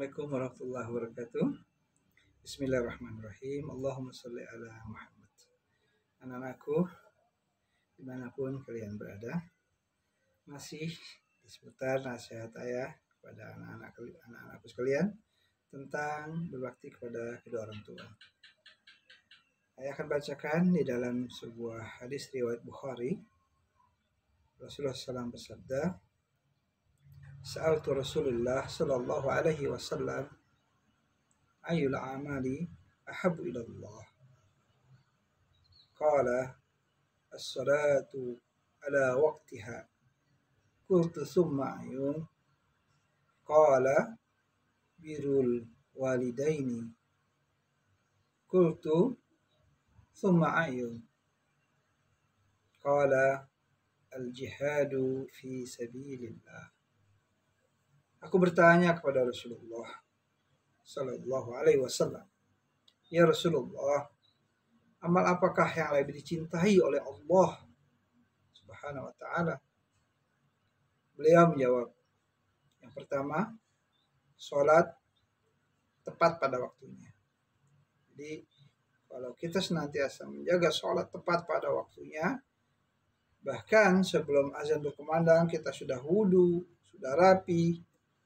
Assalamualaikum warahmatullahi wabarakatuh. Bismillahirrahmanirrahim. Allahumma sholli ala Muhammad. Anak-anakku, dimanapun kalian berada, masih di seputar nasihat ayah kepada anak-anakku sekalian tentang berbakti kepada kedua orang tua. Ayah akan bacakan di dalam sebuah hadis riwayat Bukhari. Rasulullah SAW bersabda, Sa'altu Rasulullah sallallahu alaihi wasallam ayyul amali ahabbu ila Allah. Qala as-salatu ala waqtiha. Qultu thumma ayun. Qala birrul walidaini. Qultu thumma ayun. Qala al-jihadu fi sabilillah. Aku bertanya kepada Rasulullah sallallahu alaihi wasallam, ya Rasulullah, amal apakah yang lebih dicintai oleh Allah Subhanahu wa taala? Beliau menjawab, yang pertama, sholat tepat pada waktunya. Jadi kalau kita senantiasa menjaga sholat tepat pada waktunya, bahkan sebelum azan berkumandang kita sudah wudu, sudah rapi,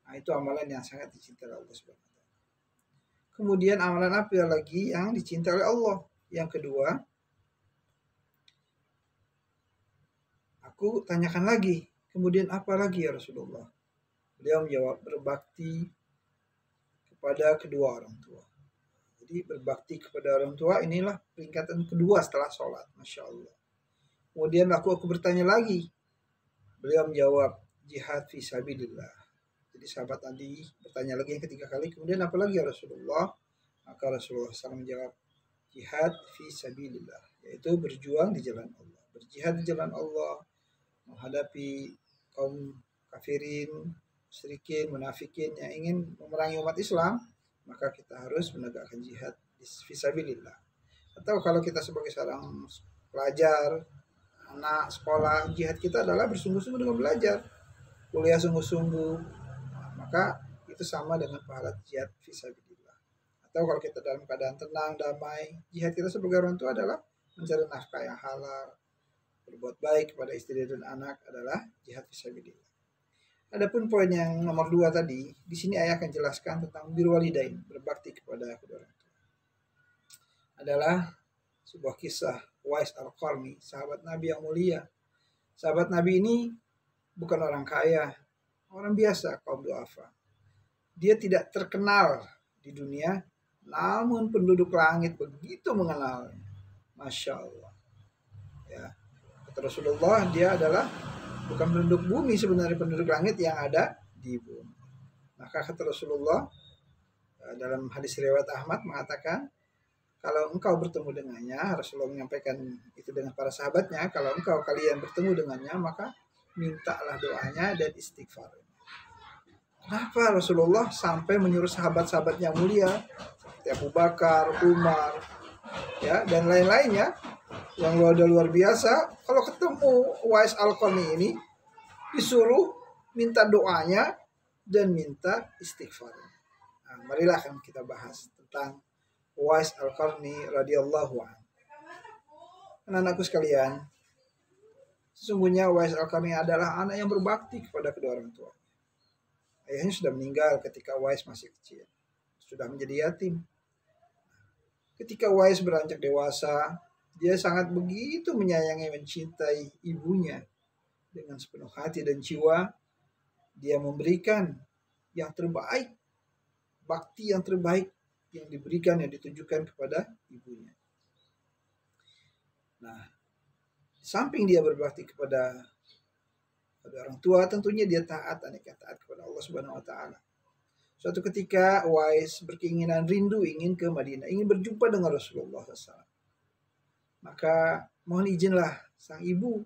nah itu amalan yang sangat dicintai oleh Allah Subhanahu wa taala. Kemudian amalan apa lagi yang dicintai oleh Allah? Yang kedua, aku tanyakan lagi, kemudian apa lagi ya Rasulullah? Beliau menjawab, berbakti kepada kedua orang tua. Jadi berbakti kepada orang tua inilah peringkatan kedua setelah sholat. Masya Allah. Kemudian aku bertanya lagi. Beliau menjawab, jihad fi sabilillah. Jadi sahabat tadi bertanya lagi yang ketiga kali, kemudian apa lagi ya Rasulullah? Maka Rasulullah SAW menjawab, jihad fi sabilillah, yaitu berjuang di jalan Allah. Berjihad di jalan Allah, menghadapi kaum kafirin, musyrikin, munafikin yang ingin memerangi umat Islam, maka kita harus menegakkan jihad fi sabilillah. Atau kalau kita sebagai seorang pelajar, anak sekolah, jihad kita adalah bersungguh-sungguh dengan belajar, kuliah sungguh-sungguh, maka itu sama dengan pahala jihad fi sabilillah. Atau kalau kita dalam keadaan tenang, damai, jihad kita sebagai orang tua adalah mencari nafkah yang halal, berbuat baik kepada istri dan anak adalah jihad fi sabilillah. Adapun poin yang nomor 2 tadi, di sini ayah akan jelaskan tentang birrul walidain, berbakti kepada kedua orang tua. Adalah sebuah kisah Uwais Al-Qarni, sahabat Nabi yang mulia. Sahabat Nabi ini bukan orang kaya, orang biasa, kaum duafa. Dia tidak terkenal di dunia, namun penduduk langit begitu mengenalnya. Masya Allah. Ya, kata Rasulullah, dia adalah bukan penduduk bumi, sebenarnya penduduk langit yang ada di bumi. Maka kata Rasulullah dalam hadis riwayat Ahmad mengatakan, kalau engkau bertemu dengannya, Rasulullah menyampaikan itu dengan para sahabatnya, kalau kalian bertemu dengannya, maka mintalah doanya dan istighfarnya. Kenapa Rasulullah sampai menyuruh sahabat-sahabatnya mulia seperti Abu Bakar, Umar, ya, dan lain-lainnya yang luar biasa, kalau ketemu Uwais Al-Qarni ini disuruh minta doanya dan minta istighfarnya. Nah, marilah akan kita bahas tentang Uwais Al-Qarni radhiyallahu anhu. Anak-anakku sekalian, sesungguhnya Uwais Al-Qarni adalah anak yang berbakti kepada kedua orang tua. Ayahnya sudah meninggal ketika Uwais masih kecil, sudah menjadi yatim. Ketika Uwais beranjak dewasa, dia sangat begitu menyayangi, mencintai ibunya dengan sepenuh hati dan jiwa. Dia memberikan yang terbaik, bakti yang terbaik yang diberikan, yang ditujukan kepada ibunya. Nah, samping dia berbakti kepada orang tua, tentunya dia taat kepada Allah Subhanahu wa taala. Suatu ketika Uwais berkeinginan rindu ingin ke Madinah, ingin berjumpa dengan Rasulullah SAW. Maka mohon izinlah sang ibu,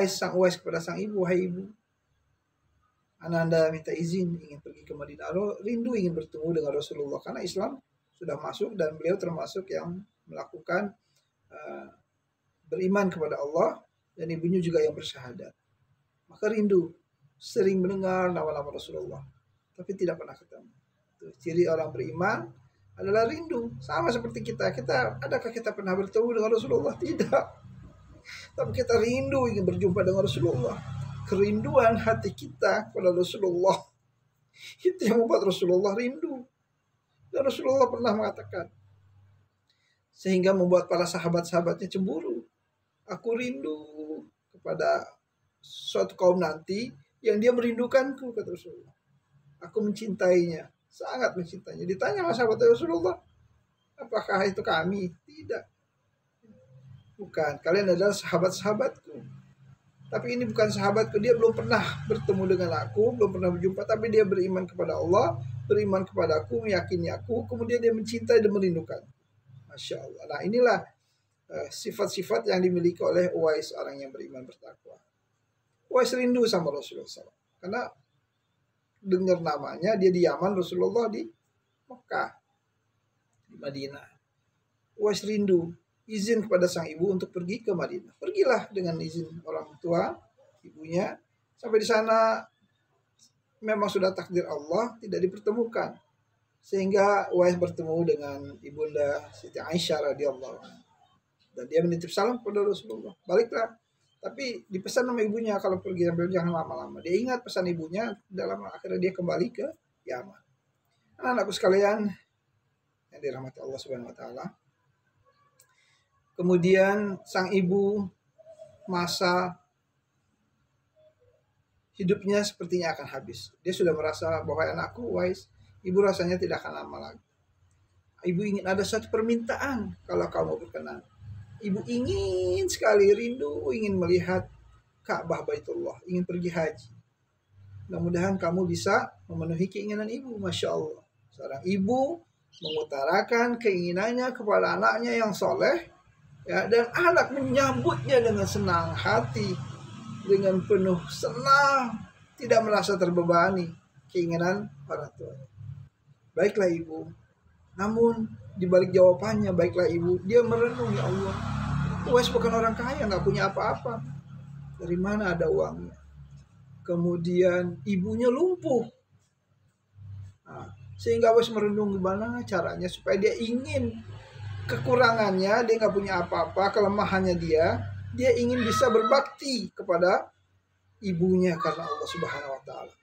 sang Uwais kepada sang ibu, wahai ibu, Ananda minta izin ingin pergi ke Madinah, rindu ingin bertemu dengan Rasulullah karena Islam sudah masuk dan beliau termasuk yang melakukan beriman kepada Allah, dan ibunya juga yang bersyahadat. Maka rindu, sering mendengar nama-nama Rasulullah, tapi tidak pernah ketemu. Tuh, ciri orang beriman adalah rindu. Sama seperti kita. Adakah kita pernah bertemu dengan Rasulullah? Tidak. Tapi kita rindu ingin berjumpa dengan Rasulullah. Kerinduan hati kita kepada Rasulullah itu yang membuat Rasulullah rindu. Dan Rasulullah pernah mengatakan, sehingga membuat para sahabat-sahabatnya cemburu. Aku rindu kepada suatu kaum nanti yang dia merindukanku, kata Rasulullah. Aku mencintainya, sangat mencintainya. Ditanya sama sahabat Rasulullah, apakah itu kami? Tidak. Bukan, kalian adalah sahabat-sahabatku. Tapi ini bukan sahabatku, dia belum pernah bertemu dengan aku, belum pernah berjumpa, tapi dia beriman kepada Allah, beriman kepada aku, meyakini aku, kemudian dia mencintai dan merindukan. Masya Allah. Nah, inilah sifat-sifat yang dimiliki oleh Uwais, orang yang beriman bertakwa. Uwais rindu sama Rasulullah SAW. Karena dengar namanya, dia di Yaman, Rasulullah di Mekah, di Madinah. Uwais rindu, izin kepada sang ibu untuk pergi ke Madinah. Pergilah dengan izin orang tua, ibunya. Sampai di sana memang sudah takdir Allah, tidak dipertemukan. Sehingga Uwais bertemu dengan ibunda Siti Aisyah radhiyallahu anha. Dan dia menitip salam kepada Rasulullah. Baliklah. Tapi dipesan sama ibunya kalau pergi jangan lama-lama. Dia ingat pesan ibunya, dalam akhirnya dia kembali ke Yaman. Anak-anakku sekalian yang dirahmati Allah Subhanahu wa taala. Kemudian sang ibu masa hidupnya sepertinya akan habis. Dia sudah merasa bahwa anakku Uwais, ibu rasanya tidak akan lama lagi. Ibu ingin ada satu permintaan kalau kamu berkenan. Ibu ingin sekali, rindu ingin melihat Ka'bah Baitullah, ingin pergi haji. Mudah-mudahan kamu bisa memenuhi keinginan ibu. Masya Allah. Seorang ibu mengutarakan keinginannya kepada anaknya yang soleh, ya, dan anak menyambutnya dengan senang hati, dengan penuh senang, tidak merasa terbebani keinginan orang tua. Baiklah ibu. Namun dibalik jawabannya, baiklah ibu, dia merenung, ya Allah, Uwais bukan orang kaya, nggak punya apa-apa. Dari mana ada uangnya? Kemudian ibunya lumpuh. Nah, sehingga Uwais merenung gimana caranya supaya dia ingin kekurangannya, dia nggak punya apa-apa, kelemahannya dia ingin bisa berbakti kepada ibunya karena Allah Subhanahu wa taala.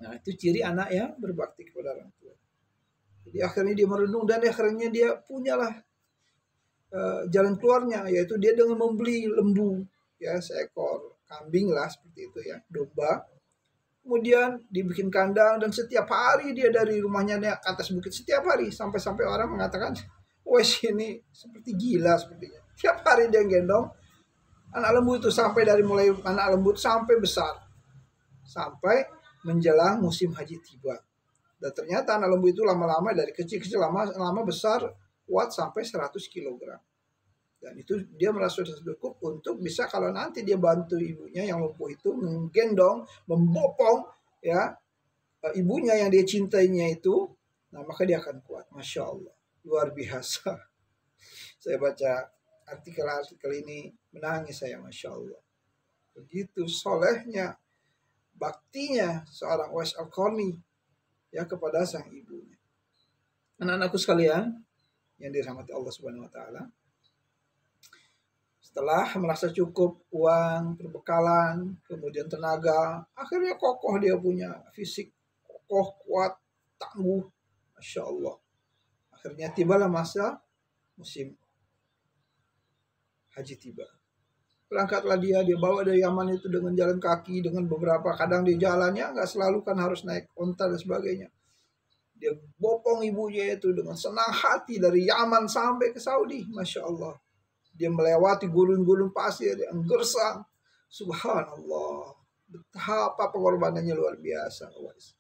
Nah, itu ciri anak yang berbakti kepada orang tua. Jadi akhirnya dia merenung dan akhirnya dia punyalah jalan keluarnya, yaitu dia dengan membeli lembu, ya, seekor kambing lah seperti itu ya, domba. Kemudian dibikin kandang dan setiap hari dia dari rumahnya ke atas bukit setiap hari sampai orang mengatakan, Uwais ini seperti gila sepertinya. Tiap hari dia gendong anak lembu itu sampai dari mulai anak lembu sampai besar. Sampai menjelang musim haji tiba. Dan ternyata anak lembu itu lama-lama dari kecil-kecil lama besar, kuat sampai 100 kg. Dan itu dia merasa sudah cukup untuk bisa kalau nanti dia bantu ibunya yang lumpuh itu menggendong, membopong ya ibunya yang dia cintainya itu, nah maka dia akan kuat. Masya Allah, luar biasa. Saya baca artikel ini menangis saya, Masya Allah. Begitu solehnya, baktinya seorang Uwais Al-Qarni ya kepada sang ibunya. Anak-anakku sekalian yang dirahmati Allah Subhanahu wa taala, setelah merasa cukup uang, perbekalan, kemudian tenaga, akhirnya kokoh, dia punya fisik kokoh, kuat, tangguh, Masya Allah. Akhirnya tibalah masa musim haji tiba. Berangkatlah dia bawa dari Yaman itu dengan jalan kaki, dengan beberapa, kadang di jalannya nggak selalu kan harus naik onta dan sebagainya. Dia bopong ibunya itu dengan senang hati dari Yaman sampai ke Saudi, Masya Allah. Dia melewati gurun-gurun pasir yang gersang. Subhanallah, betapa pengorbanannya luar biasa Uwais.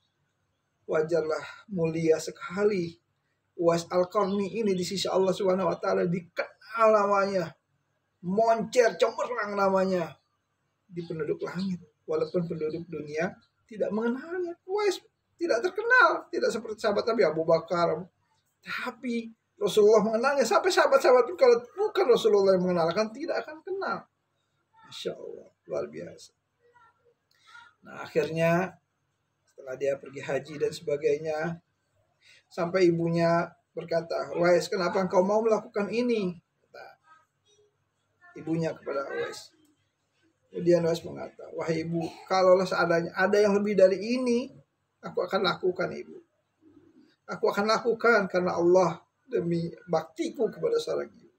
Wajarlah mulia sekali Uwais Al-Qarni ini di sisi Allah Subhanahu wa taala, dikenal namanya, moncer cemerlang namanya di penduduk langit, walaupun penduduk dunia tidak mengenalnya. Uwais tidak terkenal, tidak seperti sahabat Nabi Abu Bakar, tapi Rasulullah mengenalnya. Sampai sahabat-sahabat pun kalau bukan Rasulullah yang mengenalkan tidak akan kenal. Masya Allah, luar biasa. Nah akhirnya setelah dia pergi haji dan sebagainya, sampai ibunya berkata, Uwais, kenapa engkau mau melakukan ini? Kata ibunya kepada Uwais. Kemudian Uwais mengatakan, wahai ibu, kalaulah seadanya ada yang lebih dari ini, aku akan lakukan ibu. Aku akan lakukan karena Allah, demi baktiku kepada seorang ibu.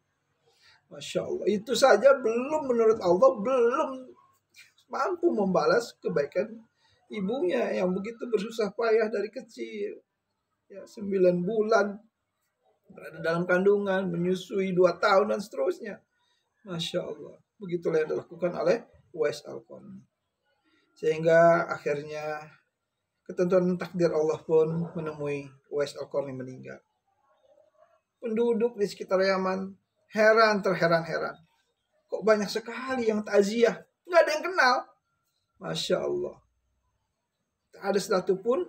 Masya Allah. Itu saja belum, menurut Allah belum mampu membalas kebaikan ibunya yang begitu bersusah payah dari kecil. Ya, 9 bulan berada dalam kandungan, menyusui 2 tahun dan seterusnya. Masya Allah. Begitulah yang dilakukan oleh Uwais Al-Qarni. Sehingga akhirnya ketentuan takdir Allah pun menemui Uwais Al-Qarni meninggal. Penduduk di sekitar Yaman terheran-heran. Kok banyak sekali yang takziah? Nggak ada yang kenal. Masya Allah. Tak ada satu pun,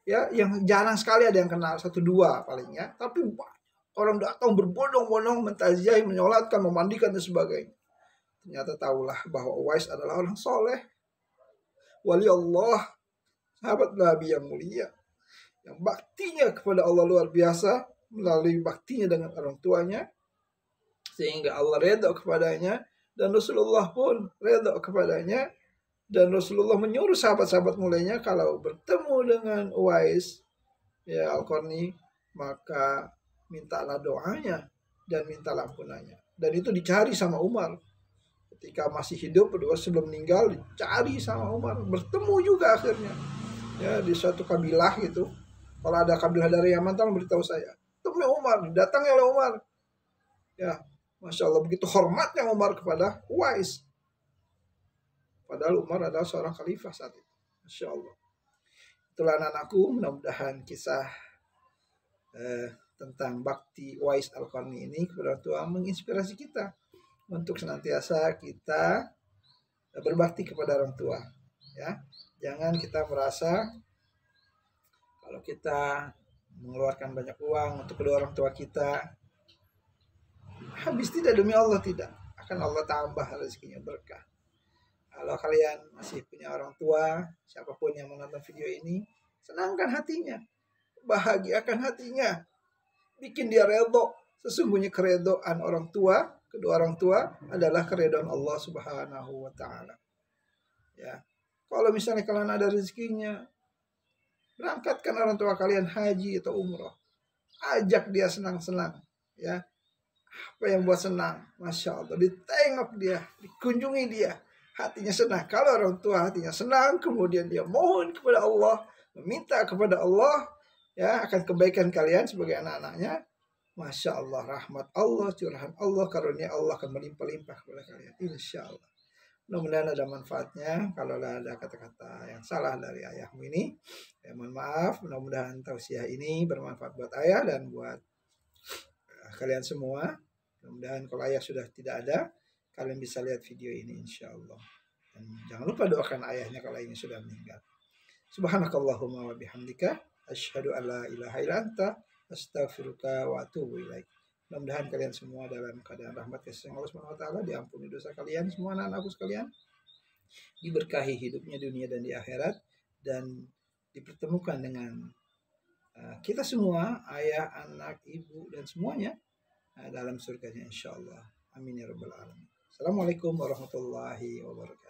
ya, yang jarang sekali ada yang kenal, 1-2 paling ya. Tapi orang datang berbondong-bondong mentakziah, menyolatkan, memandikan dan sebagainya. Ternyata tahulah bahwa Uwais adalah orang soleh, wali Allah, sahabat Nabi yang mulia, yang baktinya kepada Allah luar biasa melalui baktinya dengan orang tuanya, sehingga Allah redha kepadanya dan Rasulullah pun redha kepadanya. Dan Rasulullah menyuruh sahabat-sahabat mulianya kalau bertemu dengan Uwais ya Al-Qarni, maka mintalah doanya dan minta ampunannya. Dan itu dicari sama Umar. Ketika masih hidup, berdua sebelum meninggal, dicari sama Umar. Bertemu juga akhirnya. Ya, di suatu kabilah gitu. Kalau ada kabilah dari Yaman, tolong beritahu saya. Temui Umar, datangi oleh Umar. Ya, Masya Allah, begitu hormatnya Umar kepada Uwais. Padahal Umar adalah seorang khalifah saat itu. Masya Allah. Itulah anak-anakku, mudah-mudahan kisah tentang bakti Uwais Al-Qarni ini kepada orang tua menginspirasi kita untuk senantiasa kita berbakti kepada orang tua. Ya, jangan kita merasa kalau kita mengeluarkan banyak uang untuk kedua orang tua kita, habis tidak demi Allah, tidak. Akan Allah tambah rezekinya berkah. Kalau kalian masih punya orang tua, siapapun yang menonton video ini, senangkan hatinya, bahagiakan hatinya, bikin dia redho. Sesungguhnya keredoan orang tua, kedua orang tua adalah keredoan Allah Subhanahu wa Ta'ala. Ya, kalau misalnya kalian ada rezekinya, berangkatkan orang tua kalian haji atau umroh, ajak dia senang-senang. Ya, apa yang buat senang? Masya Allah, ditengok dia, dikunjungi dia, hatinya senang. Kalau orang tua hatinya senang, kemudian dia mohon kepada Allah, meminta kepada Allah, ya, akan kebaikan kalian sebagai anak-anaknya. Masya Allah, rahmat Allah, curahan Allah, karunia Allah akan melimpah-limpah kepada kalian. Insya Allah. Mudah-mudahan ada manfaatnya. Kalau ada kata-kata yang salah dari ayahmu ini, ya mohon maaf. Mudah-mudahan tausiah ini bermanfaat buat ayah dan buat kalian semua. Mudah-mudahan kalau ayah sudah tidak ada, kalian bisa lihat video ini insya Allah. Dan jangan lupa doakan ayahnya kalau ini sudah meninggal. Subhanakallahumma wa bihamdika asyhadu an la ilaha illa anta astaghfiruka wa atubu ilaik. Mudah-mudahan kalian semua dalam keadaan rahmat kasih Allah Subhanahu wa taala, diampuni dosa kalian semua, anak-anakku sekalian, diberkahi hidupnya dunia dan di akhirat, dan dipertemukan dengan kita semua, ayah, anak, ibu dan semuanya dalam surganya insyaallah. Amin ya rabbal alamin. Assalamualaikum warahmatullahi wabarakatuh.